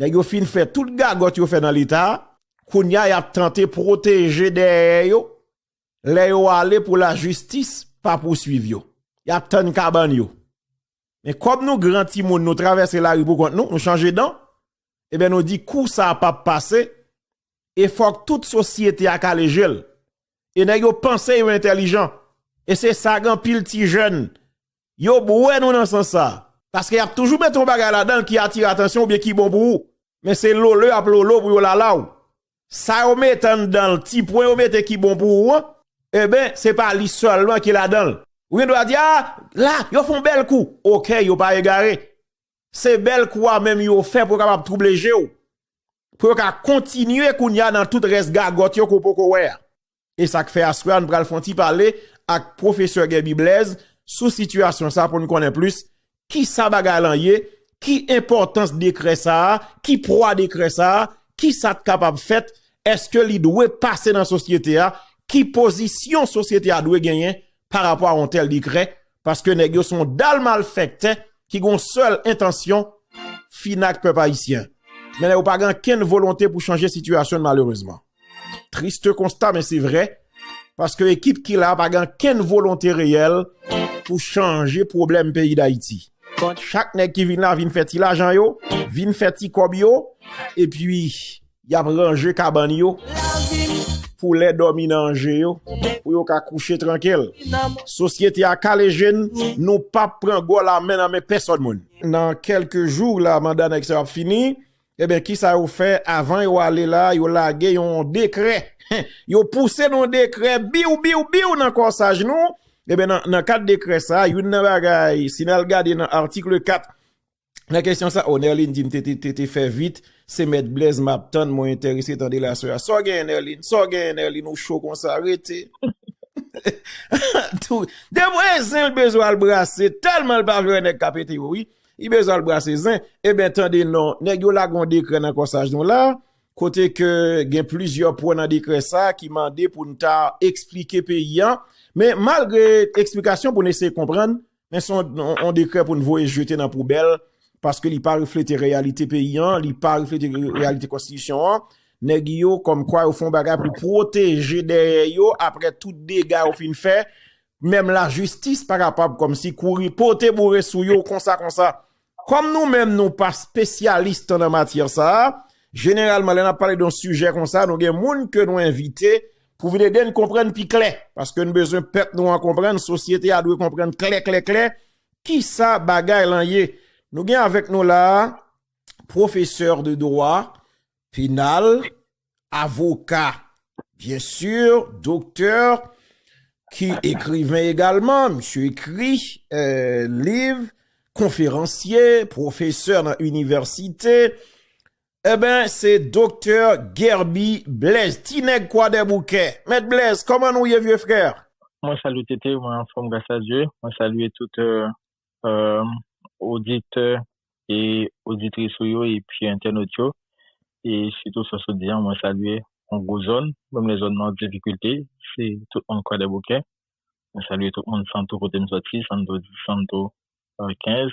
Nèg yo fin fait tout gagot yo fait dans l'état, kounya y a tenté protéger derrière yo, les yo aller pour la justice, pas poursuivre yo. Y a tant caban yo. Mais comme nous grand ti moun nous traverser la rue pour contre nous changer dents, eh ben nous dit coup ça pas passer et faut que toute société a calé gel. Et nèg yo pensé yo intelligent. Et c'est ça grand pile ti jeune. Yo boué nous dans sens ça. Parce qu'il y a toujours mettre un bagage là-dedans qui attire attention ou bien qui bon pour vous. Mais c'est l'eau, le ap l'eau pour la là. Ça ou met dans le petit point ou mette qui bon pour vous. Eh ben, c'est pas lui seulement qui là-dedans. Ou bien doit dire ah, là, yo font bel coup. OK, yo pas égaré. C'est bel coup même yo fait pour capable troubler géo. Pour qu'a continuer kounya dans tout reste gagot yo ko poko wè. Et ça fait assoir nous pral fonti parler avec professeur Gaby Blaise sous situation ça pour nous connaître plus qui ça bagay lan yé, qui importance décret ça, qui proie décret ça, qui ça capable fait, est-ce que li doit passer dans société a, qui position société a doit gagner par rapport à un tel décret parce que nèg yo sont dal malfecté qui gon seule intention finak peuple haïtien. Mais n'a pas gagne volonté pour changer situation malheureusement. Triste constat mais c'est vrai parce que l'équipe qui là pas gagne volonté réelle pour changer problème pays d'Haïti. Chaque nèg qui vient là vient faire ti l'argent yo, vient faire ti kob yo et puis y a ranger caban yo pour les dominants yo pour yo ka coucher tranquille. Société a calé jeune, nous pas prend go la main dans personne moun. Dans quelques jours là mandat nèg ça fini, eh ben qui ça ou fait avant yo aller là, yo lage yon décret. Yo poussé non décret biou dans corsage nous. Eh ben dans cadre décret ça, yon nan bagay, si nous regarder dans article 4, la question ça, Nerlin dit t'es fait vite, c'est mettre Blaise Mapton moins intéressé dans la soeur. So gen Nerlin ou chaud comme ça arrêté. Tout de voisin besoin le brasser tellement le pas veut nèg capété oui, il besoin le brasser zin. Eh ben attendez non, nèg yo la gon décret dans corsage nous là. Côté que gen plusieurs points dans décret ça qui mandé pour nous ta expliquer paysan. Mais malgré explication pour nous essayer de comprendre, mais on décret pour nous voir jeter dans la poubelle parce que il pas refléter réalité paysan, il pas refléter réalité constitution. Nèg yo comme quoi au fond bagage pour protéger derrière yo après tout dégâts au fin fait, même la justice pas capable comme si courir porter bourrer sou yo comme ça. Comme nous même nous pas spécialistes dans matière ça, généralement on a parlé d'un sujet comme ça, nous gen moun que nous inviter pour venir nous comprendre plus clair parce que nous besoin peuple nous en comprendre, société a doit comprendre clair qui ça bagay lan yé. Nous gen avec nous là professeur de droit final, avocat, bien sûr, docteur qui écrivain également, monsieur écrit livre, conférencier, professeur dans université. Eh ben, c'est docteur Gaby Blaise. Tineg quoi des bouquets. Maître Blaise, comment nous y est, vieux frère? Moi, salue Tété, moi, en forme grâce à Dieu. Moi, salue tout auditeur et auditrice et puis internaute. Et surtout sur ce dia, moi, salue en gros zone, même les zones en difficulté. C'est tout le monde quoi des bouquets. Moi, salue tout le monde sans tout côté de sortie, sans 15.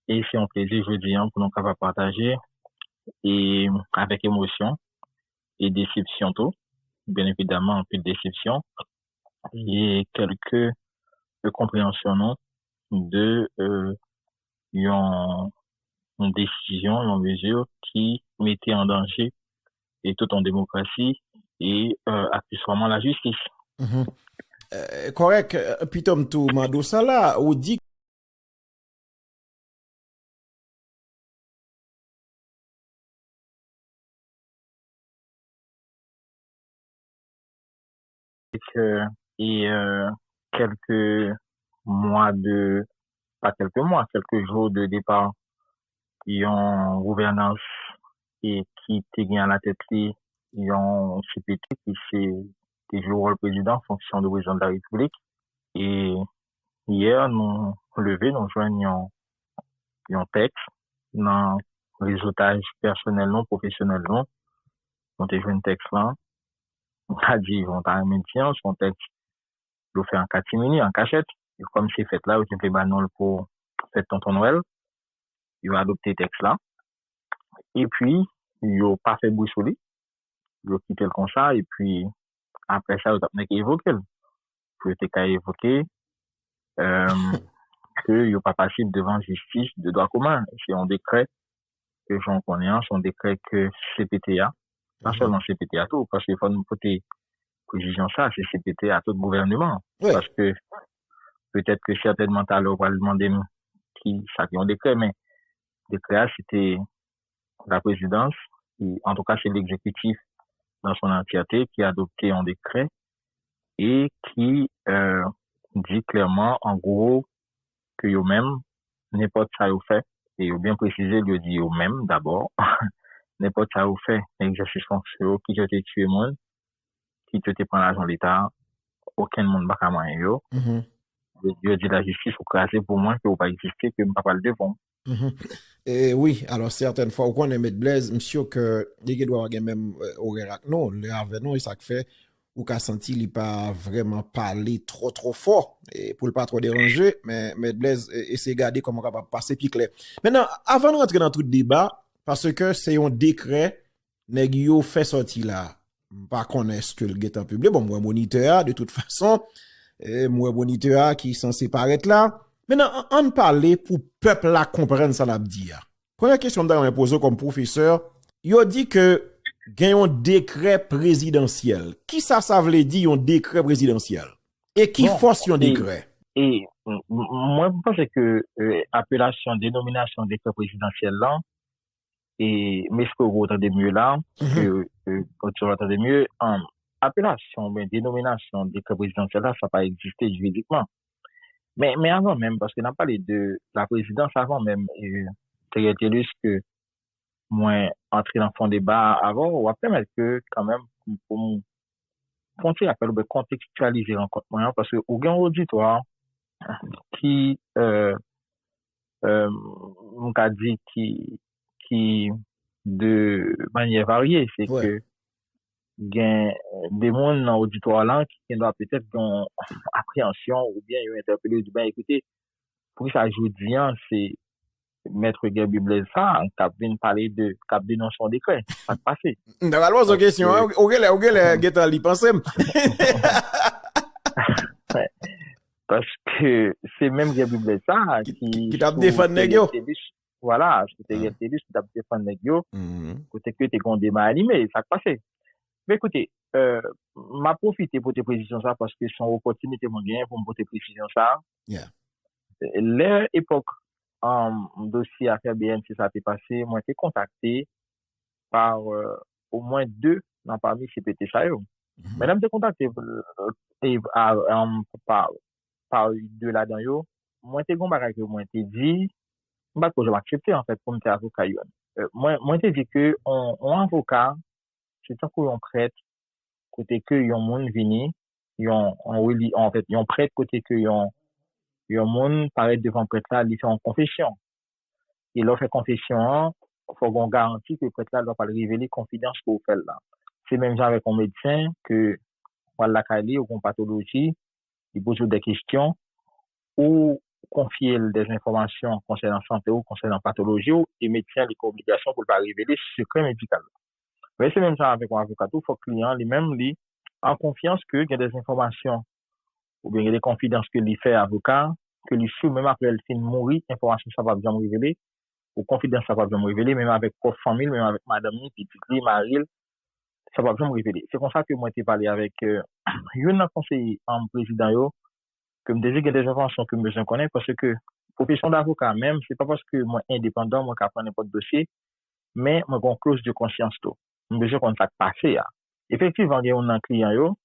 Et c'est un plaisir, je dis, pour nous capables partager. Et avec émotion et déception tout, bien évidemment un peu de déception et quelques compréhensions non, de une décision, une mesure qui mettait en danger et tout en démocratie et accessoirement la justice. Correct, puis Tom tout mando ça là, ou dit et quelques jours de départ, ils ont gouvernance et qui te gagne à la tête, ils ont CPT qui c'est toujours le président en fonction du président de la République. Et hier, nous joignons un texte dans réseautage personnel non professionnel non. On te joint un texte là. On a dit, on t'a maintien, son texte, le fait en catimini, en cachette. Et comme c'est fait là, on fait banol pour faire tonton Noël. Il va adopter le texte là. Et puis, ils n'ont pas fait bruit sur lui. Ils ont quitté le comme ça. Et puis, après ça, ils ont évoqué. Ils ont évoqué euh, qu'ils n'ont pas passé devant justice de droit commun. C'est un décret que j'en connais, c'est un décret que CPTA, pas seulement CPTA tout, parce qu'il faut nous porter précision ça, c'est CPTA tout le gouvernement. Oui. Parce que peut-être que certainement, tu va demander qui ça qui ont décret, mais décret, c'était la présidence, en tout cas, c'est l'exécutif dans son entièreté qui a adopté un décret et qui dit clairement, en gros, que eux-mêmes, n'importe ça vous fait, et ils ont bien précisé, ils dit eux-mêmes d'abord, n'importe ça vous fait, l'exercice fonctionnel, qui te tué monde, qui te prend l'argent de l'État, aucun monde n'a pas moyen yo. Dieu dit la justice ou crasé pour moi que vous pas exister, que je ne pas le devant. Et oui, alors certaines fois, on est mettre Blaise, monsieur, que les gars doivent avoir même horaire non, le avec non, et ça fait, ou qu'a senti, il pas vraiment parler trop fort, et pour le pas trop déranger, mais Blaise, essayer de garder comment on va passer puis clair. Maintenant, avant de rentrer dans tout le débat, parce que c'est un décret, nèg yo fait sortir là, pas connaître ce que le guet en public, bon, moi, moniteur, de toute façon, moi, moniteur qui est censé paraître là. Maintenant, on parle pour peuple là comprendre ça l'a dit. Première question que je pose comme professeur, il dit que il y a un décret présidentiel. Qui ça veut dire un décret présidentiel? Et qui force un décret? Et moi, je pense que appellation, dénomination décret présidentiel là, et mais ce que vous entendez mieux là, que tu entendez mieux, appellation, mais dénomination décret présidentiel là, ça n'a pas existé juridiquement. Mais avant même, parce qu'on a parlé de la présidence avant même, c'est que moi, entrer dans le fond débat avant, ou après, mais que quand même, pour continuer à contextualiser encore moins, parce que au gain auditoire, qui, on a dit qui, de manière variée, c'est que, gain des mondes dans l'auditoire là, qui doit peut-être une appréhension, ou bien, ils interpeller du ben, écoutez, pour ça, je dis, c'est, Maître Gabi Blaise ça, cap vient parler de cap dénonce son décret. Ça se passé. D'accord, c'est une question. Où est-ce que penser? Parce que c'est même Gabi Blaise ça qui t'a défendu négio. Voilà, c'était Gabi qui t'a défendu négio. Côté que t'es qu'on débat animé, ça se passé. Mais écoutez, m'a profité pour te précision ça parce que son opportunité mon bien pour me porter précision ça. L'époque dossier affaire BNC ça s'est passé, moi été contacté par au moins deux dans parmi ces PT ça yo. Madame te contacté par deux là-dedans yo, moi été gon bagage que moi été dit, pas que je vais accepter en fait pour me faire avocat yo. Moi été dit que on avocat c'est tant qu'on prête côté que yon monde vini, en fait yon prête côté que yon monde paraît devant prêtre là, il fait en confession. Et leur fait confession, faut qu'on garantit que le prêtre là doit pas révéler confidence que vous faites là. C'est même genre avec un médecin que, voilà, Kali, ou qu'on pathologie, il pose des questions, ou confier des informations concernant santé ou concernant pathologie, ou les médecins, les obligations pour ne pas révéler secret médical. Mais c'est même genre avec un avocat, il faut que le client, lui-même, lui, en confiance que il y a des informations, ou bien il y a des confidences que lui fait avocat, que lui sous, même après le film mourir, information ça va bien me révéler, ou confidence ça va bien me révéler, même avec propre famille, même avec madame, petite lui, Maril, ça va bien me révéler. C'est comme ça que moi, j'ai parlé avec, un conseiller en président, yo, que me disait qu'il y a des informations que je connais, parce que, profession d'avocat même, c'est pas parce que moi, indépendant, moi, qu'à prendre n'importe dossier, mais moi, j'ai une clause de conscience, tout. Je besoin qu'on ça passé, là. Effectivement, il y a un client, yo,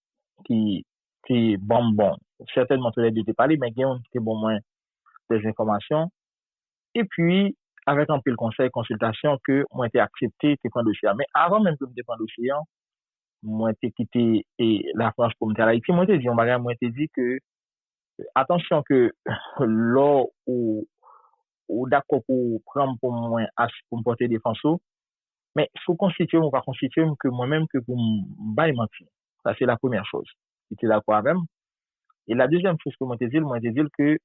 qui bon, certainement, tu l'as déjà parlé, mais il y a un qui bon moins des informations. Et puis, avec un peu le conseil, consultation, que moi, été accepté, tu prends le dossier. Mais avant même que je prenne le dossier, moi, été quitté la France pour me faire Haïti, moi, été dit que, attention que, là, ou d'accord pour prendre pour moi, pour me porter défense, mais faut constituer ou pas constituer que moi-même, que pour me mentir. Ça, c'est la première chose. J'étais d'accord avec même. Et la deuxième chose que moi, j'ai dit que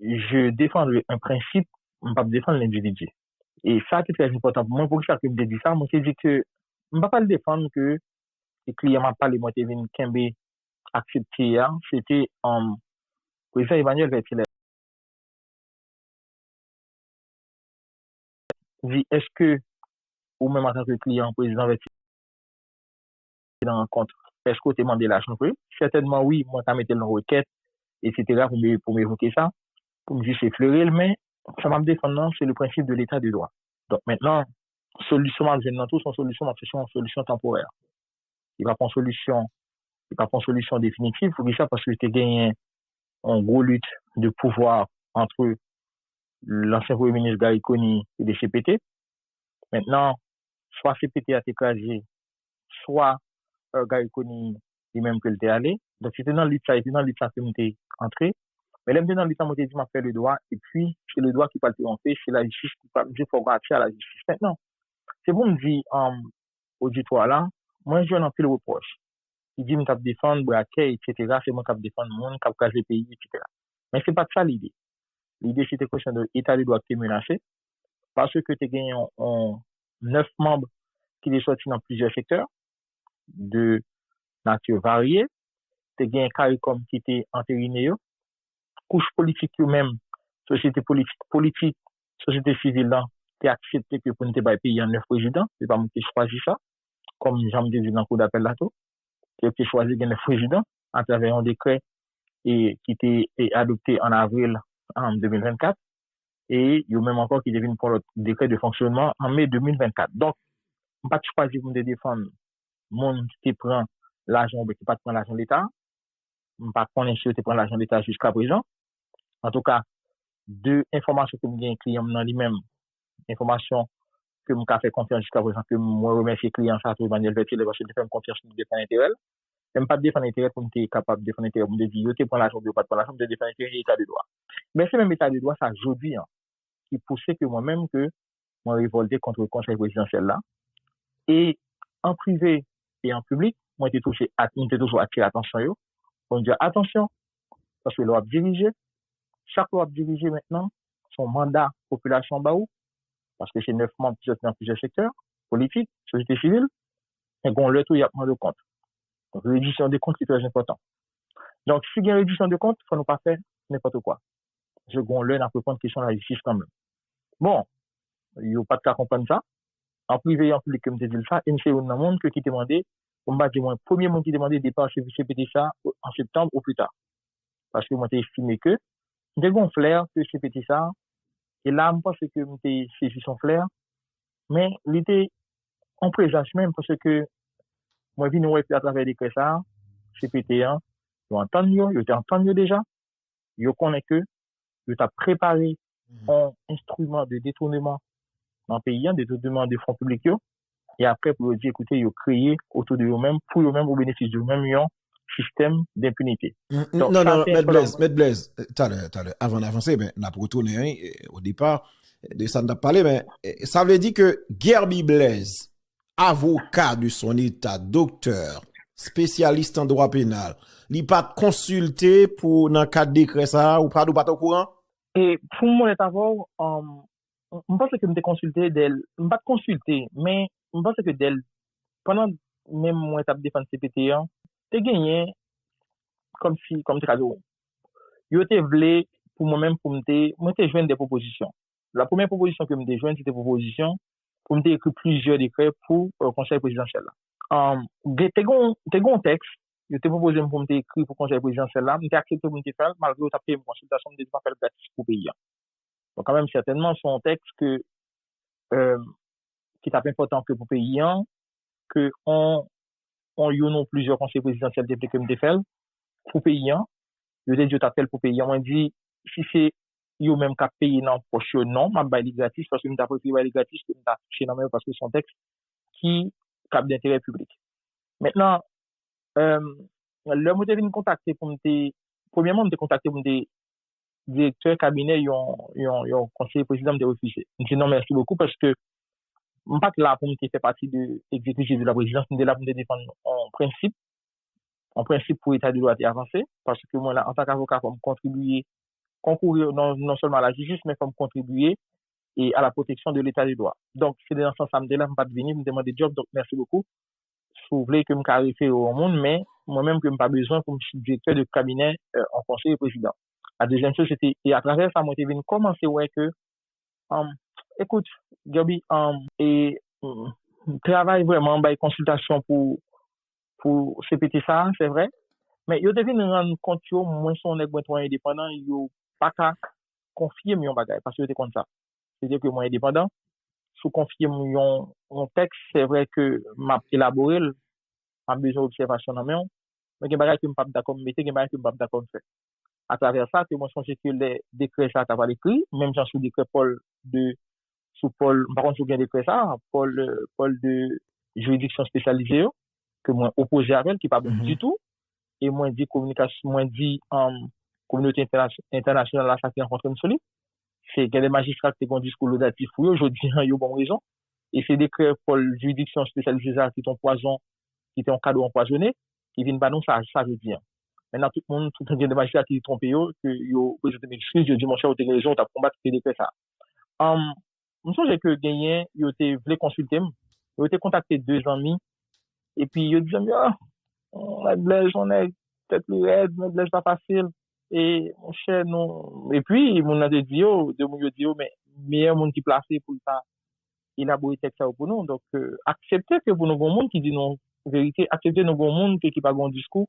je défends un principe, je ne pas défendre l'individu. Et ça, c'est très important pour moi. Pour ça que je me dis ça, moi, je dis que je ne vais pas le défendre que les clients m'ont parlé, moi, je viens Kembe accepter, hein. C'était, président Emmanuel Vertilet. Dit, est-ce que, ou même en tant que client, président Vertilet, en compte, est-ce que tu as demandé l'argent pour eux? Certainement, oui, moi, tu as mis une requête, etc., pour m'évoquer ça, pour me dire c'est fleurel, mais ça va me défendre, non, c'est le principe de l'état de droit. Donc maintenant, solution, dans tout son solution, c'est une solution temporaire. Il va prendre solution, il va prendre solution définitive, pour ça, parce que tu as gagné en gros lutte de pouvoir entre l'ancien premier ministre Gary Coney et les CPT. Maintenant, soit CPT a été écrasé, soit Gary Coney lui-même que était allé. Donc, c'était dans l'État, que j'étais entré. Mais là, dans l'État, moi, j'ai dit, m'a fait le droit, et puis, c'est le droit qui va triompher, c'est la justice qui va me dire, faut rater à la justice. Maintenant, c'est bon, me dit, auditoire là, moi, je n'en plus le reproche. Il dit, me cap défendre, braquet, etc., c'est moi cap défendre le monde, cap caser le pays, etc. Mais c'est pas ça l'idée. L'idée, c'était question de l'État de droit qui est menacé, parce que tu as gagné 9 membres qui sont sortis dans plusieurs secteurs, de nature variée. Tu as gagné CARICOM qui était entériné, couche politique eux-mêmes, société politique, société civile là, qui accepté que pour ne pas payer un 9 président, c'est pas moi qui choisis ça, comme j'aime dit dans le cours d'appel là tout, qui choisi un 9 président à travers un décret et qui était adopté en avril en 2024 et il y a même encore qui devine pour le décret de fonctionnement en mai 2024. Donc, on pas choisir pour me défendre monde qui prend l'argent mais qui pas prend l'argent de l'État, on pas connaître qui prend l'argent de l'État jusqu'à présent. En tout cas, deux informations que me gagne client dans lui-même, information que me fait confiance jusqu'à présent que moi remercier client ça tout Emmanuel Vertilet parce que il fait confiance pour défendre intérêt. Même pas défendre intérêt pour être capable de défendre intérêt, pour me dire yo te prend l'argent de pas prendre l'argent de défendre intérêt état de droit. Mais c'est même état de droit ça aujourd'hui hein, qui poussait que moi-même que moi révolté contre le conseil présidentiel là et en privé et en public, moi j'étais toujours attiré l'attention yo pour dire attention parce que l'on diriger chaque loi dirigée maintenant, son mandat population baou, parce que c'est 9 membres qui sont dans plusieurs secteurs, politiques, société civile, et qu'on le tout, il y a moins de comptes. Donc, réduction des comptes, c'est très important. Donc, si il y a une réduction de comptes, il ne faut pas faire n'importe quoi. Je qu'on le, n'a pas prendre question de la justice quand même. Bon, il n'y a pas de cas comprendre ça. En privé et en public, comme je dis ça, et c'est un monde qui demandait, on m'a dit, moi, le premier monde qui demandait départ chez CPT ça en septembre ou plus tard. Parce que moi, j'ai estimé que, j'ai un flair que CPT ça, et là, je pense que j'ai saisi son flair, mais l'idée en présence même, parce que moi, je viens à travers des ça, CPT1, ils entendent déjà, ils connaissent que, ils ont préparé un instrument de détournement dans le pays, des détournements des fonds publics, et après, pour dire, écoutez, ils ont créé autour de eux-mêmes, pour eux-mêmes, au bénéfice d'eux-mêmes, un système d'impunité. Non, non, Maître Blaise, avant d'avancer, ben, on a retourné au départ, de ça on a parlé, mais ça veut dire que Gerby Blaise, avocat de son état, docteur, spécialiste en droit pénal, il pas consulté pour dans le cadre décret ça, ou pas au courant? Et pour moi, d'abord, je pense que je me consulté d'elle, je ne pas consulté, mais je pense que d'elle, pendant même mon étape de défense CPT1, tu gagné comme si, comme tu as dit, yo te vle pour moi-même pour moi te joindre des propositions. La première proposition que me te joindre c'était proposition pour me écrire plusieurs décrets pour le conseil présidentiel là. T'es gon texte, yo te proposé pour me écrire pour le conseil présidentiel là, me accepté pour me faire malgré au tapé une consultation de pas faire gratis pour payer. Donc quand même certainement son texte que qui est important que pour payer que on y a plusieurs conseils présidentiels depuis que me fait pour payer. Je dis, je t'appelle pour payer. On dit, si c'est, yo même qu'à payer non, poche, non, m'a bail gratis, parce que m'ta préféré bail gratis, que m'ta touché non, parce que son texte qui cap d'intérêt public. Maintenant, le mot venu contacter pour me premièrement, me contacter pour me directeur cabinet, yon conseiller président me refusé. Je dis non, merci beaucoup, parce que, m'pas là pour me faire partie de l'exécutif de la présidence, m'de là pour me défendre en principe pour l'état de droit et avancer, parce que moi, là, en tant qu'avocat, pour me contribuer concourir non seulement à la justice, mais comme contribuer et à la protection de l'état de droit. Donc, c'est dans ce sens, ça me dit là, je pas venir me demander job, donc merci beaucoup. Si vous voulez que me clarifier au monde, mais moi-même, que je n'ai pas besoin comme je suis directeur de cabinet en conseil président. La deuxième chose, c'était, et à travers ça, moi, je venu commencer, ouais, que, écoute, Gabi, et, travaille vraiment, bah, consultation pour CPT ça, c'est vrai. Mais yo devine rendre compte yo, moins son nèg moins indépendant, yo pas qu'à confier mon bagage parce que c'était comme ça. C'est-à-dire que moi indépendant, sous confier mon texte, c'est vrai que m'a élaboré, m'a besoin d'observation dans main, mais il y a des bagages que je ne suis pas d'accord de mettre, il y a des bagages que je ne suis pas d'accord de faire. À travers ça, que moi je pense que les décrets ça t'as écrit, même si sous décret Paul de sous Paul, par contre sous bien décret ça, Paul de juridiction spécialisée que moi opposé à elle qui pas bon du tout et moins dit communication moins dit communauté internationale là ça qui rencontre une solide c'est que les magistrats qui ont un discours laudatif oui aujourd'hui ils ont bonne raison et c'est des créés pour juridiction spécialisée qui sont poison qui sont cadeau empoisonné qui viennent pas nous ça je dis maintenant tout le monde tout le monde des magistrats qui trompent yo que yo président m'excuse je dis mon cher au raison t'as combattre des faits ça je pense que gagné yo te voulait consulter yo te contacté deux amis et puis yo dit Blaise, on est peut-être plus raide, mais Blaise pas facile. Et mon cher, non. Et puis, mon a dit, mais meilleur monde qui placé pour ça, élaborer texte ça pour nous. Donc, accepter que pour nous, bon monde qui dit non, vérité, accepter nos bon monde qui pas un discours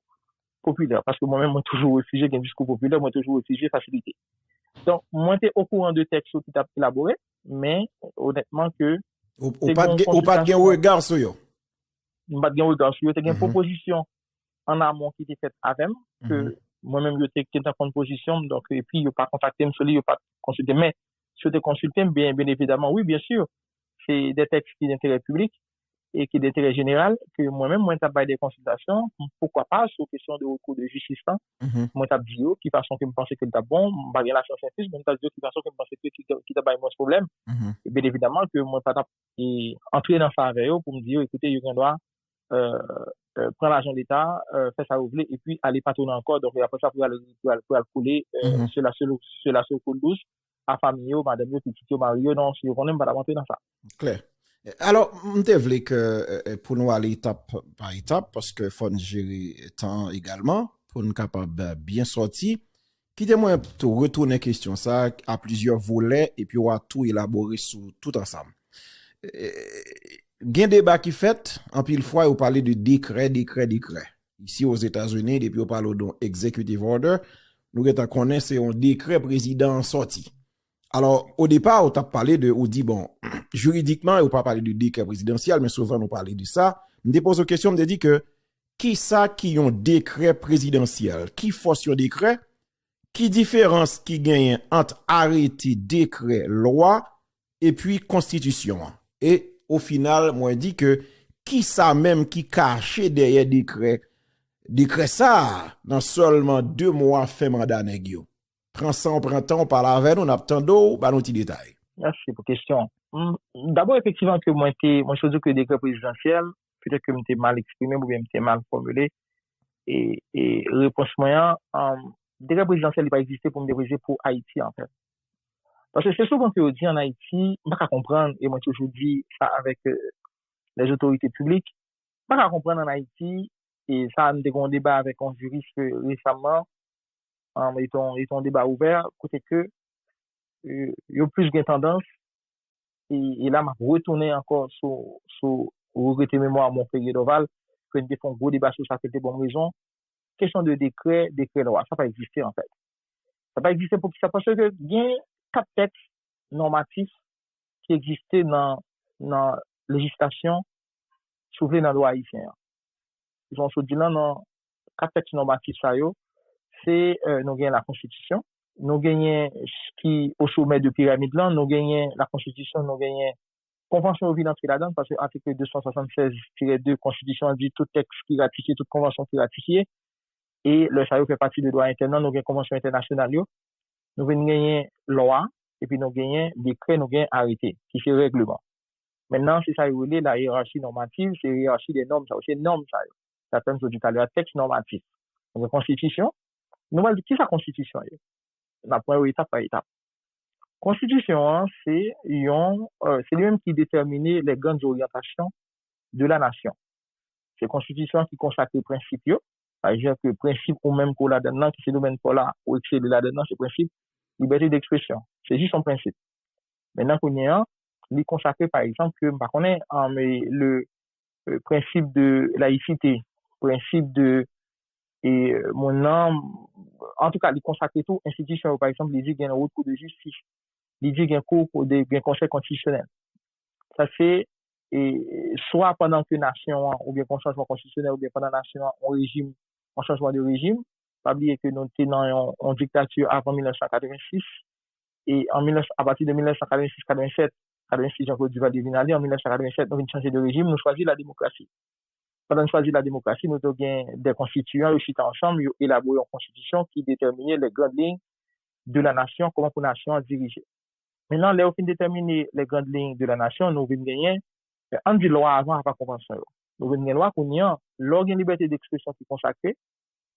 populaire. Parce que moi-même, moi, toujours réfugié un discours populaire, moi, toujours réfugié facilité. Donc, moi, t'es au courant de textes qui t'a élaboré, mais, honnêtement, que, ou pas de regard sur yo. Pas de regard sur yo, t'es une proposition en amont qui était faite avec que moi-même je était en position donc et puis il pas contacté me il pas consulté mais si je te consulté bien évidemment oui bien sûr c'est des textes qui d'intérêt public et qui d'intérêt général que moi-même moi t'ai des consultations pourquoi pas sur question de recours de justice moi t'ai dit qui façon que me penser que t'as bon pas bien la science mais t'as dit qui façon que me penser que qui t'a pas moins problème et bien évidemment que moi pas entrer dans ça avec eux pour me dire écoutez il doit prendre l'argent d'État, faire ça ouvrir et puis aller patronner encore. Donc, après ça, pour aller couler, c'est la seule coule douce à famille, madame, petit, Mario, non, si on n'aime pas rentrer dans ça. Clair. Alors, je te voulais que pour nous aller étape par étape, parce que faut gérer temps également, pour nous capable bien sortir. Quittez-moi te retourner question ça à plusieurs volets et puis on va tout élaborer tout ensemble. Gen débat qui fait, en pile fois, vous parlez de décret. Ici aux États-Unis, depuis on parle d'un executive order, nous connaissons c'est un décret président sorti. Alors, au départ, on t'a parlé on dit, bon, juridiquement, on pas parlé de décret présidentiel, mais souvent, on parlait de ça. Je me dépose une question, je me dit que, qui ça qui ont décret présidentiel? Qui force un décret? Qui différence qui gagne entre arrêté, décret, loi, et puis constitution? Et, au final, moi, dit que qui ça même qui caché derrière décret ça, dans seulement 2 mois fait mandat nèg yo. Prends ça, on prend temps, on parle avec nous, on attend d'eau, bah, nous, petit détail. Merci pour la question. D'abord, effectivement, que moi, je dis que décret présidentiel, peut-être que je mal exprimé ou bien je mal formulé. Et réponse moyen, décret présidentiel n'a pas existé pour me diriger pour Haïti, en fait. Parce que c'est souvent que je dis en Haïti, je ne peux pas comprendre, et moi toujours dis ça avec les autorités publiques, je ne peux pas comprendre en Haïti, et ça a un débat avec un juriste récemment, et ton débat ouvert, côté que il y a plus de tendance, et là, je retourné encore sur regretter mémoire à mon pays d'Oval, que nous avons un gros débat sur ça, c'était bonne raison. Question de décret loi, ça n'a pas existé en fait. Ça n'a pas existé pour ça, parce que il y a 4 textes normatifs qui existaient dans la législation souveraine dans la loi haïtienne. Ils ont dit là dans 4 textes normatifs, c'est nous gagnons la Constitution, nous gagnons qui au sommet de pyramide là, nous gagnons la Constitution, nous gagnons convention de d'entrer là-dedans parce que article 276-2 Constitution dit tout texte qui ratifie, toute convention qui ratifie et le ça fait partie de droit interne, nous gagnons convention internationale, nous gagnons loi et puis nous gagnons décret, nous gagnons arrêté qui fait règlement. Maintenant, si ça est la hiérarchie normative, c'est la hiérarchie des normes, ça aussi normes ça. Ça peut être tout à l'heure texte normatif. Donc constitution, nous qui c'est la constitution? La première étape par étape. Constitution, hein, c'est lui-même qui détermine les grandes orientations de la nation. C'est Constitution qui consacre les principes. Par exemple, le principe ou même qu'on a dedans, qui se domaine pas là, ou qui est là-dedans, c'est le principe liberté d'expression. C'est juste son principe. Maintenant qu'on y a, il consacre par exemple que, par contre, le principe de laïcité, principe de, et mon nom, en tout cas, il consacre tout institution, par exemple, il dit qu'il y a un recours de justice, il dit qu'il y a un cours de conseil constitutionnel. Ça fait, et soit pendant que nation, ou bien qu'on changement constitutionnel, ou bien pendant nation, on régime, en changement de régime, pas oublier que nous étions en dictature avant 1986, et à partir de 1986-87, 86 Jean-Claude Duvalier-Vinali, en 1987, nous avons changé de régime, nous choisissons la démocratie. Pendant que nous choisissons la démocratie, nous avons des constituants, ils sont ensemble, ils élaboré une constitution qui déterminait les grandes lignes de la nation, comment pour la nation diriger. Maintenant, là, au fin de déterminer les grandes lignes de la nation, nous venons gagner, on dit loi avant, pas convention. Nous venons gagner loi qu'on y a, l'organe liberté d'expression qui est consacrée,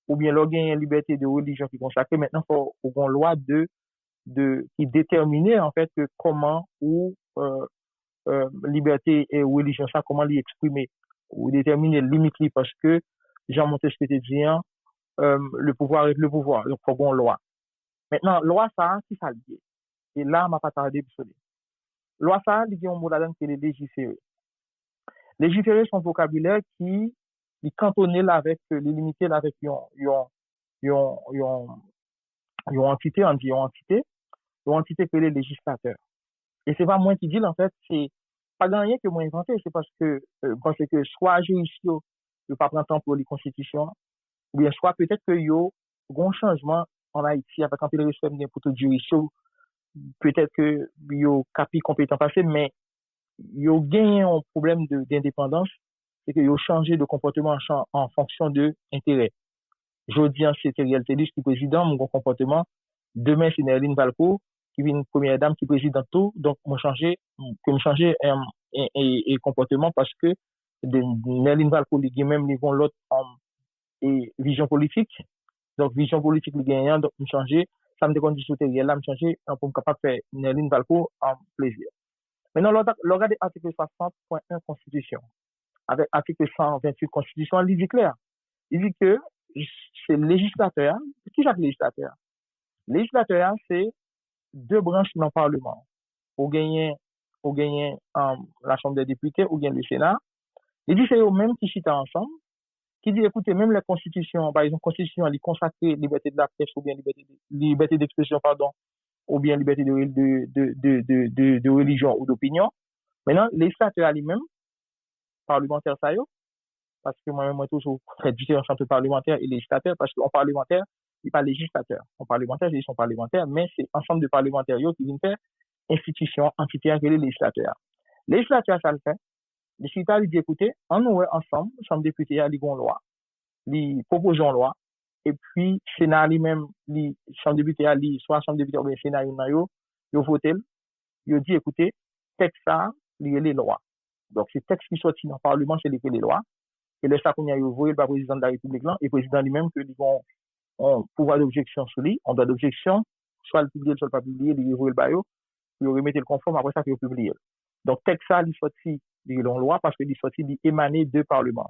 ou bien l'organe liberté de religion qui est consacrée. Maintenant, il faut une loi qui déterminait, en fait, comment ou, liberté et religion, ça, comment l'y exprimer, ou déterminer limite parce que, Jean Montesquieu te dit, le pouvoir est le pouvoir. Donc, il faut une loi. Maintenant, loi, ça, qui ça lié? Et là, m'a pas tardé pour ça. Loi, ça, il y a un mot là-dedans qui est légiférer. Légiférer, son vocabulaire qui cantonné là avec, les limité là avec une entité, on dit une entité que les législateurs. Et c'est pas moi qui dis, en fait, c'est pas gagné que moi inventé, c'est parce que soit juriste, ne pas prendre temps pour les constitutions, ou bien soit peut-être que yo, un changement en Haïti avec un peu de respect pour tout juriste, peut-être que yo capi compétent passé, mais yo gagné un problème d'indépendance, c'est que yo changé de comportement en fonction de intérêt. Jodi, c'est Ariel Telis qui est président, mon comportement. Demain, c'est Nerline Valco, qui est une première dame qui est présidente tout. Donc, moi changer et comportement parce que Nerline Valco, lui même, ils vont l'autre et vision politique. Donc, vision politique, lui gagnant, donc, me changer. Ça me déconne du souterrain, là, me changer, pour me capable de faire Nerline Valco en plaisir. Maintenant, regardez l'article 60.1 Constitution. Avec l'article 128 Constitution, il dit clair. Il dit que c'est le législateur. Qui est le législateur? Le législateur, c'est deux branches dans le Parlement. Ou gagner la Chambre des députés, ou gagner le Sénat. Il dit c'est eux-mêmes qui chita ensemble, qui dit écoutez, même la Constitution, par exemple, Constitution, elle consacre liberté de la presse, ou bien liberté d'expression, pardon, ou bien liberté de religion ou d'opinion. Maintenant, le législateur lui-même, parlementaire, ça y est, parce que moi-même, moi, toujours très différent entre parlementaire et législateur, parce qu'en parlementaire, il n'est pas législateur. En parlementaire, ils sont parlementaires, mais c'est ensemble de parlementaires qui viennent faire institution, entité avec les législateurs. Les législateurs, ça le fait. Les législateurs, ils disent, écoutez, on nous ensemble, Chambre députés, ils ont une loi. Ils proposent une loi. Et puis, Sénat lui-même, Chambre députés, soit Chambre députés ou bien Sénat, ils votent, ils disent, écoutez, texte ça, il y a les lois. Donc, c'est texte qui sortit dans le Parlement, c'est les lois. Et le ça qu'on a envoyé le président de la République là, et le président lui-même que ils vont pouvoir d'objection sur lui, on doit d'objection, soit le publier, soit le pas publier, il envoie le baillot, puis il remettre le conforme, après ça, il publier. Donc, texte ça, il sorti de la loi parce que il sorti d'émaner de Parlement.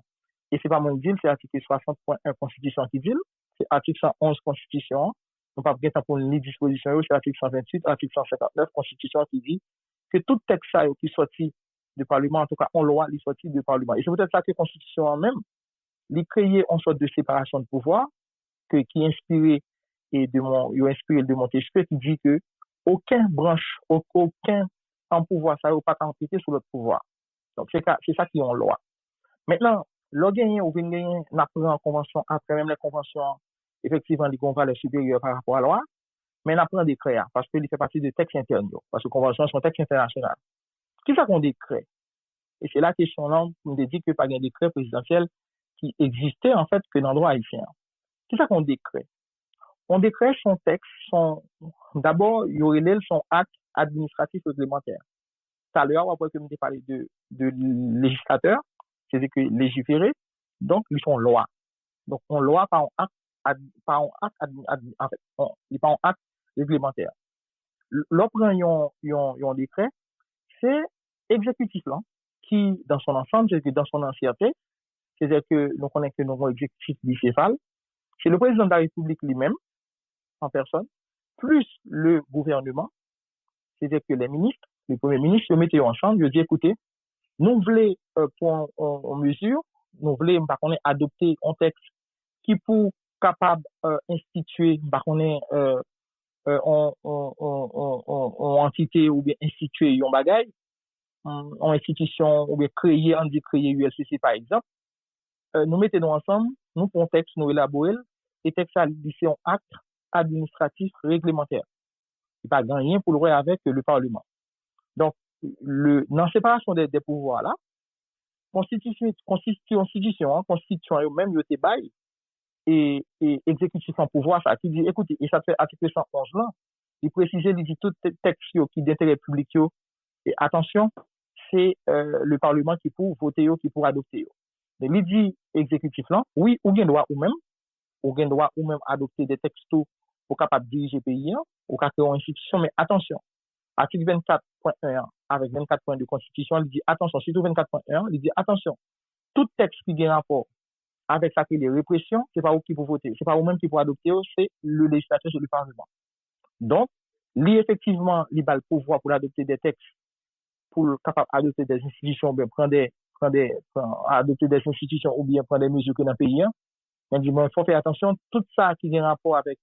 Et c'est pas mon deal, c'est l'article 60.1 Constitution qui dit, c'est l'article 111 Constitution, on pas bien pour les dispositions, c'est l'article 128, l'article 159 Constitution qui dit que tout texte ça qui sorti du Parlement, en tout cas, en loi, il sortit du Parlement. Et c'est peut-être ça que la Constitution en même, il créé une sorte de séparation de pouvoir, qui est inspiré de Montesquieu, qui dit que aucun branche, aucun en pouvoir, ça n'a pas qu'empiéter sur l'autre pouvoir. Donc, c'est ça qui est en loi. Maintenant, le gagné ou bien gagné, n'a pris en convention, après même les conventions, effectivement, les valeurs supérieures par rapport à la loi, mais n'a pris un décret, parce qu'il fait partie des textes internes, parce que les conventions sont textes internationaux. Qui ça qu'on décret? Et c'est la question là, on me dit que pas un décret présidentiel qui existait en fait que dans le droit haïtien. Qui ça qu'on décret? On décret son texte, d'abord, il y aurait son acte administratif réglementaire. Tout à l'heure, après que je parlé de législateur, c'est-à-dire que légiférer, donc ils sont loi. Donc on loi par un acte, en fait, il pas un acte réglementaire. l'opprend yon décret, c'est exécutif là, qui, dans son ensemble, c'est que dans son entièreté, c'est-à-dire que nous connaissons que nous avons exécutif bicéphale, c'est le président de la République lui-même, en personne, plus le gouvernement, c'est-à-dire que les ministres, les premiers ministres se mettaient ensemble, je dis écoutez, nous voulons pour en mesure, nous voulons par contre adopter un texte qui pour capable instituer par contre en entité ou bien instituer un bagage en institution ou bien créer ULCC par exemple, nous mettons ensemble, nous pour un texte nous élaborer et texte à c'est un acte administratif réglementaire. Il n'y a pas rien pour le voir avec le Parlement. Donc, dans la séparation des pouvoirs là, constitution même le bail et exécutif en pouvoir, ça qui dit, écoutez, et ça fait article 111 là, il précise, il dit tout texte qui d'intérêt public, et attention, c'est le Parlement qui pour voter, qui pour adopter. Mais il dit exécutif là, oui, ou bien droit ou même adopter des textes pour capable diriger le pays, ou créer une institution, mais attention, article 24.1 avec 24 points de constitution, il dit attention, surtout 24.1, il dit attention, tout texte qui a rapport avec ça qui est les répressions, c'est pas vous qui pour voter, c'est pas vous même qui pour adopter, c'est le législateur, c'est le Parlement. Donc, effectivement, il a le pouvoir pour adopter des textes, pour capable adopter des institutions, ou bien adopter des institutions, ou bien prendre des mesures que dans le pays. Il dit, il faut faire attention, tout ça qui a rapport avec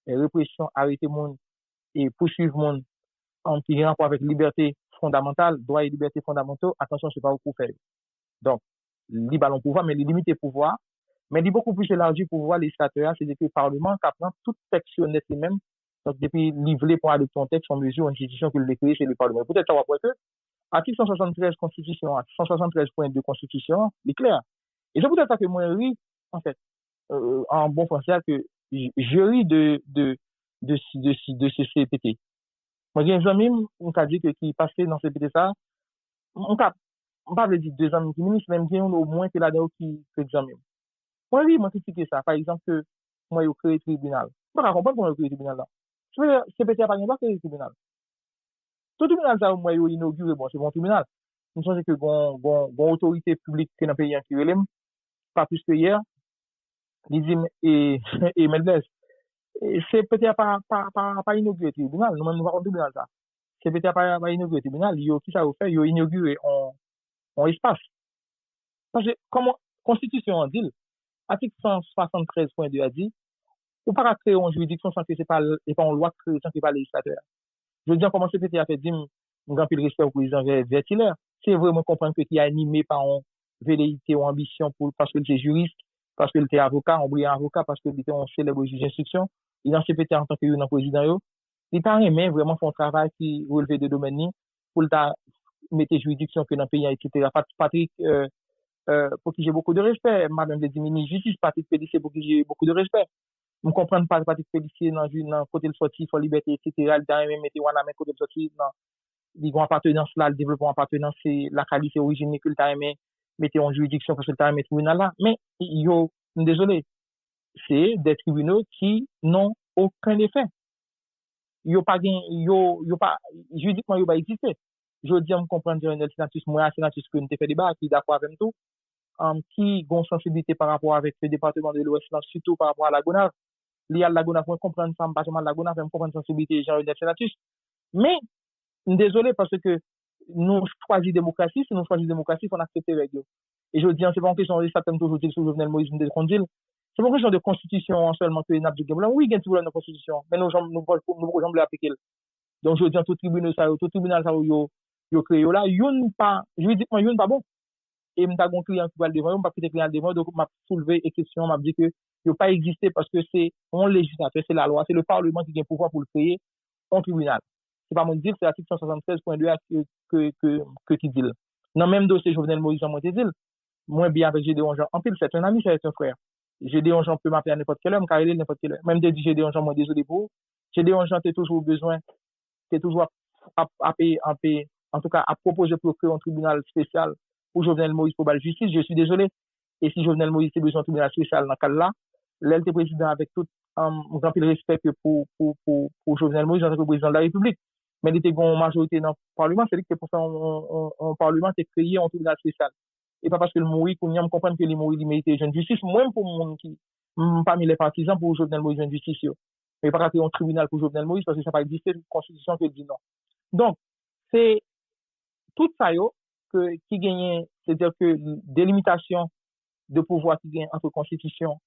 les répressions, arrêter monde et poursuivre monde, qui a rapport avec liberté fondamentale, droits et libertés fondamentaux, attention, c'est pas vous pour faire. Donc, il a le pouvoir, mais il limite le pouvoir. Mais il beaucoup plus élargi pouvoir législateur, c'est-à-dire que le Parlement prend tout texte net lui-même. Donc, depuis livré pour adopter un texte en mesure, une institution qu'il a créée, c'est le Parlement. Peut-être ça va pour que, article 173 Constitution, 173.2 Constitution, il est clair. Et c'est peut-être ça que moi, ris, en fait, en bon français, que je ris de ce CPT. Moi, j'ai un ami, on t'a dit que qui passait dans CPT ça, on pas dire 2 amis qui ministre, même bien au moins que là-dedans qui examine. Moi, oui, moi, critiquer ça. Par exemple, que moi, j'ai créé le tribunal. Je ne comprends pas comment j'ai créé le tribunal là. Je veux dire, CPT n'a pas créé le tribunal. Tout tribunal, ça, moi, j'ai inauguré, bon, c'est mon tribunal. Je pense que bon autorité publique qui dans le pays qui relève, pas plus que hier, Lizim et Mendes. C'est peut-être pas inauguré le tribunal. Nous-mêmes, nous avons le tribunal ça. C'est peut-être pas inauguré le tribunal. Qui ça a fait? Ils ont inauguré en espace. Parce que, comme Constitution en dit, article 173.2 a dit, ou pas créer une juridiction sans que c'est pas une loi créée sans que c'est pas le législateur. Je veux dire, comment CPT a fait dire, un grand peu de respect au président Vertiller. C'est vraiment comprendre que qui est animé par une velléité ou ambition parce que c'est juriste, parce que était avocat, un brillant avocat, parce que était un célèbre juge d'instruction. Il dans CPT en tant que président, il t'a aimé vraiment son travail qui relevait de domaine pour mettre juridiction que dans le pays, etc. Patrick, pour qui j'ai beaucoup de respect, madame le ministre justice, Patrick Pellissier, pour qui j'ai beaucoup de respect. Je ne comprends pas Patrick Pellissier dans le côté de sortie, pour liberté, etc. Il t'a aimé mettre Wanamé côté de sortie, dans l'appartenance là, le développement appartenance, c'est la qualité originelle que t'a aimé mettre en juridiction parce que t'a aimé tribunal là. Mais, désolé, c'est des tribunaux qui n'ont aucun effet. Juridiquement, ils pas existé. Je dis, on comprend un sénatus, moi, un sénatus que nous fait débat, qui est d'accord avec tout, qui a une sensibilité par rapport avec le département de l'Ouest, surtout par rapport à la Gonave. Il y a la Gonave, pour comprendre ça, pas seulement la Gonave, pour comprendre la sensibilité Jean-René Sénatus. Mais, désolé, parce que nous choisissons démocratie, si nous choisissons démocratie, il faut accepter avec eux. Et je dis, c'est pas une question de ça, comme toujours dit sur Jovenel Moïse, c'est pas une question de constitution seulement que n'a pas oui, il y a toujours une constitution, mais nous pouvons l'appliquer. Donc, je dis, tout tribunal, yo créé là, juridiquement, yon pas bon. Et m'ta gon client qui va le devant, m'a pas client devant, donc m'a soulevé une question, m'a dit que yo pas existé parce que c'est un législateur, c'est la loi, c'est le Parlement qui a le pouvoir pour le créer un tribunal. C'est pas mon dire, c'est l'article 176.2 que qui dit. Dans même dossier Jovenel Moïse, moi dit, moi bien avec Gédéon Jean, en pile, c'est un ami, c'est un frère. Gédéon Jean peut m'appeler à n'importe quelle heure, car il est n'importe quelle heure. Même de dire Gédéon Jean, moi désolé pour. Gédéon Jean, t'es toujours besoin, t'es toujours en tout cas, à proposer pour créer un tribunal spécial pour Jovenel Moïse pour la justice, je suis désolé. Et si Jovenel Moïse a besoin d'un tribunal spécial dans ce cas-là, l'elle était président avec toute grand pile respect que pour Jovenel Moïse en tant que président de la République. Mais il était une majorité dans le Parlement, c'est-à-dire que pour ça, un Parlement est créé en tribunal spécial. Et pas parce que le Moïse, qu'on y a comprendre que le Moïse, il mérite jeune justice, même pour monde qui, parmi les partisans pour Jovenel Moïse, jeune justice, mais pas créer un tribunal pour Jovenel Moïse parce que ça n'a pas existé, une constitution qui dit non. Donc, c'est tout ça, qui gagne, c'est-à-dire que délimitation de pouvoir qui gagne entre constitution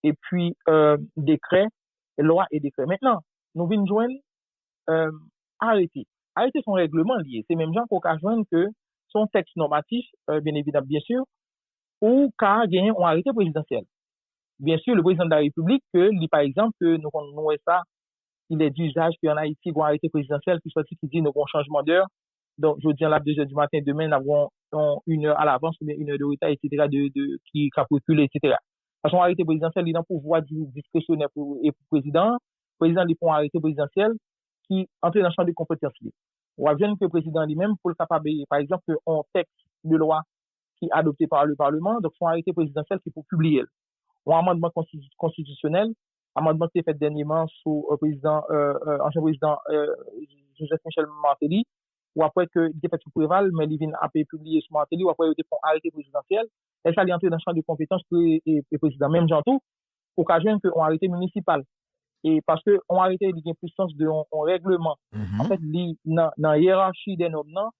et puis décret, loi et décret. Maintenant, nous venons joindre euh, arrêter. Arrêter son règlement lié. C'est même gens qu'on a joindre que son texte normatif, bien évidemment, bien sûr, ou qu'à gagner un arrêté présidentiel. Bien sûr, le président de la République, par exemple, que nous ça, il est d'usage qu'en Haïti, il y a un arrêté présidentiel qui sorti qui dit nous avons changement d'heure. Donc, je dis à la 2 heures du matin, demain, nous avons une heure à l'avance, ou bien une heure de retard, etc., qui capitule, etc. Parce qu'on arrêté présidentiel, il a un pouvoir discrétionnaire pour le président. Le président, il prend un arrêté présidentiel qui entre dans le champ de compétences. On va voir que le président lui-même, pour le capable, par exemple, un texte de loi qui est adopté par le Parlement, donc son arrêté présidentiel qui faut publier. Un amendement constitutionnel, amendement qui est fait dernièrement sous ancien président Joseph Michel Martelly, ou après que il est fait sous Préval, mais il vient à publier sur Martelly, ou après il a arrêté présidentiel, et ça, il est entré dans le champ de compétences et président. Même Jantou, occasion qu'on arrêté municipal. Et parce que on arrêté il y a puissance de un règlement. En fait, dans la hiérarchie des normes,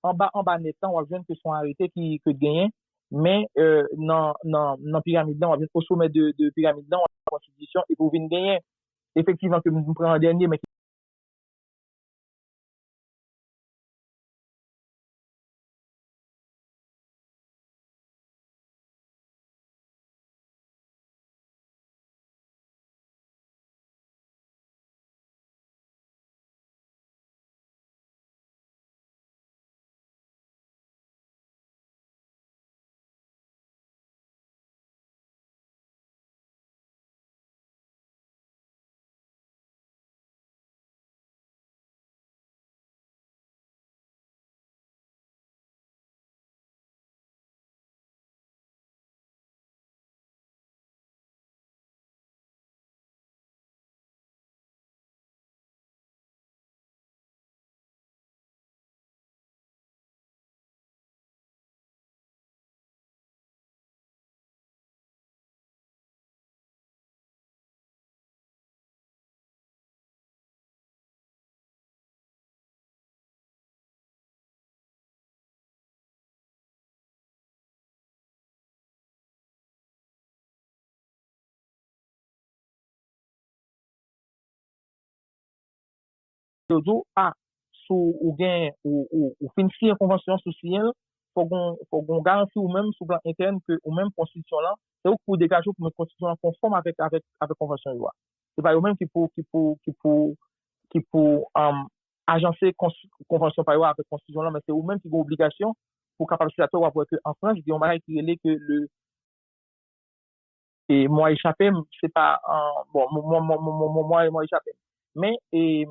en bas net, on va voir que sont arrêtés qui que gagner, mais dans pyramide là, on va voir au sommet de pyramide là, on a la constitution et pour venir gagner effectivement que nous prenons en dernier, mais toujours sous ou gain ou finir convention sociale faut qu'on garantit ou même sous plan interne que ou même constitution là c'est pour dégager pour une constitution conforme avec convention loi c'est pas eux même qui pour agencer convention par avec constitution là mais c'est eux même qui ont obligation pour capable de voir que en France il y a un bagage qui est que le et moi échappé c'est pas bon moi échappé mais et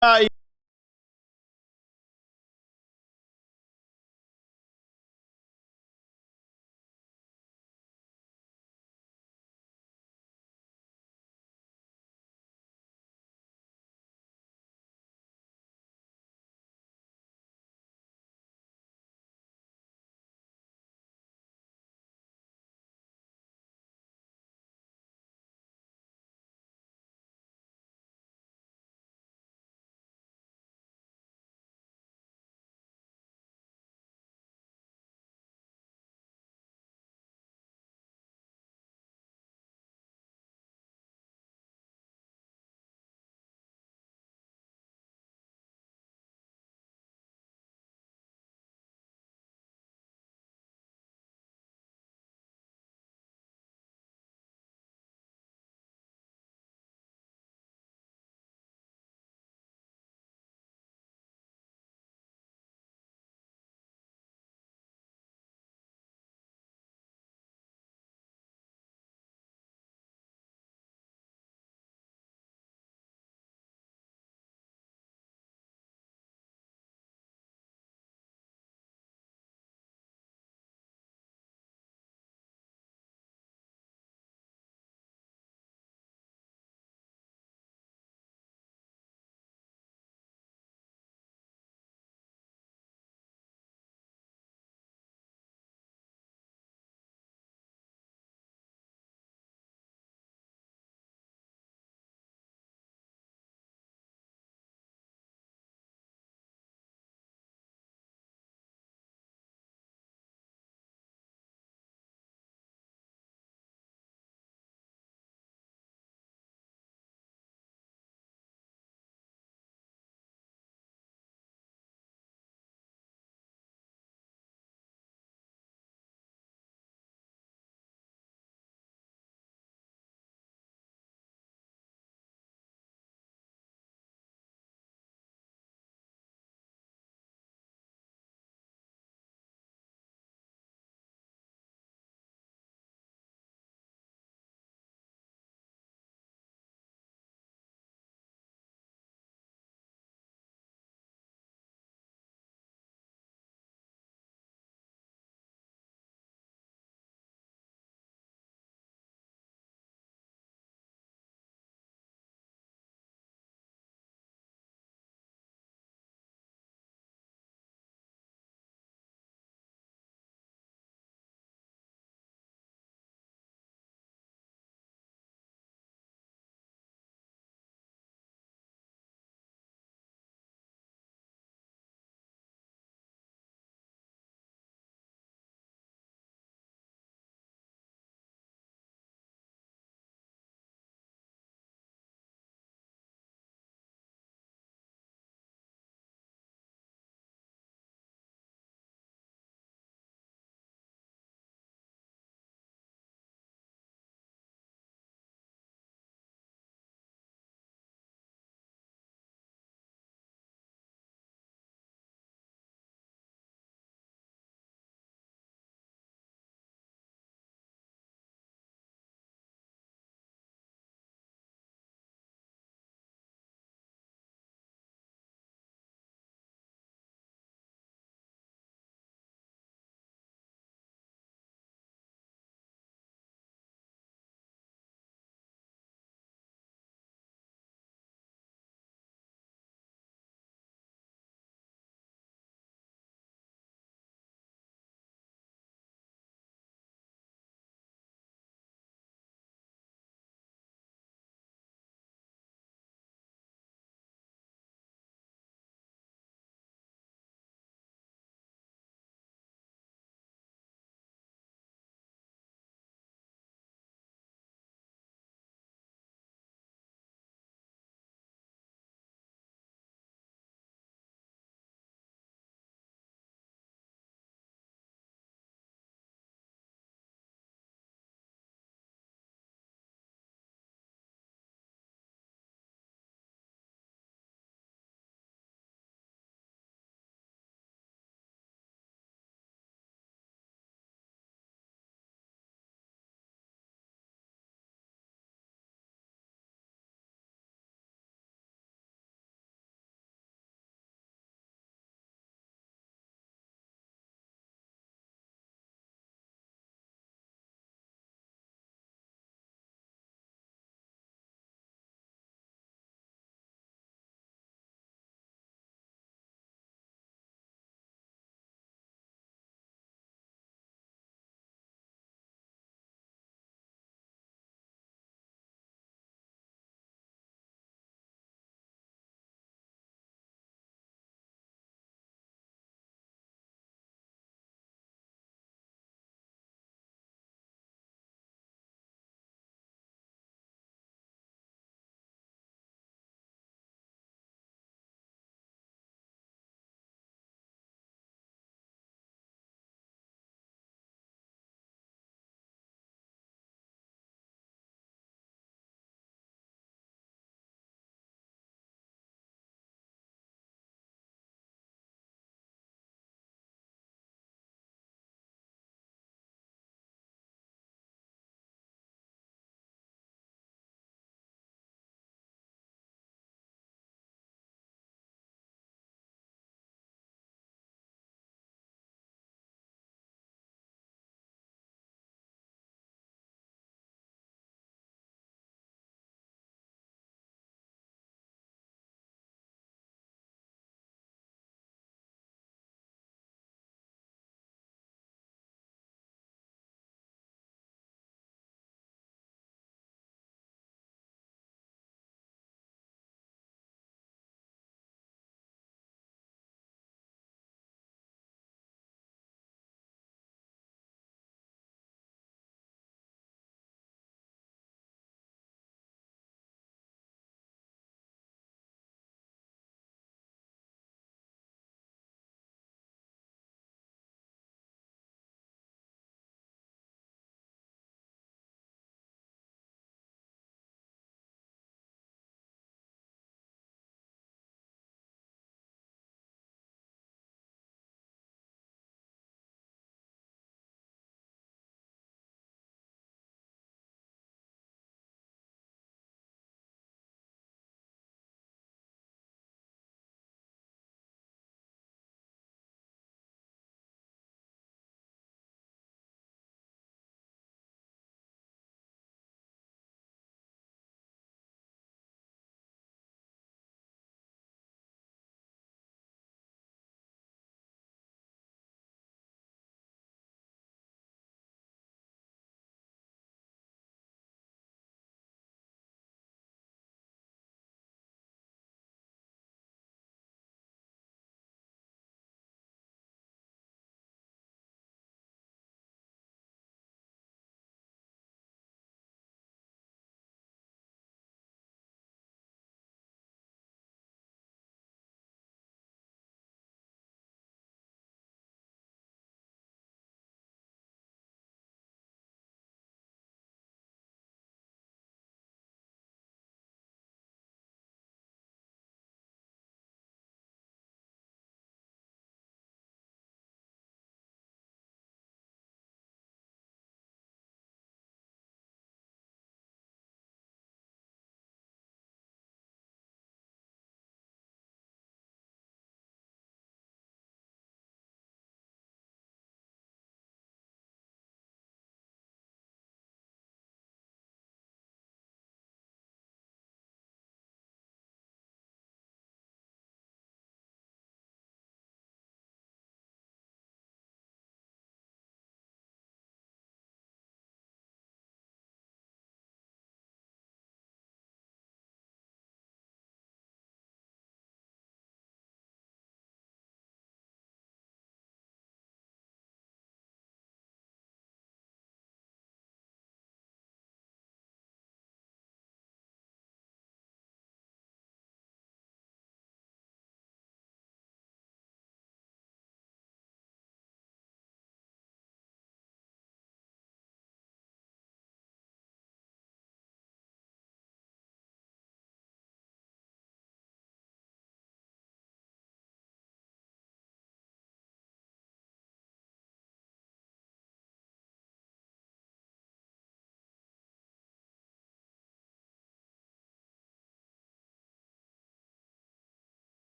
Bye.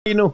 nous.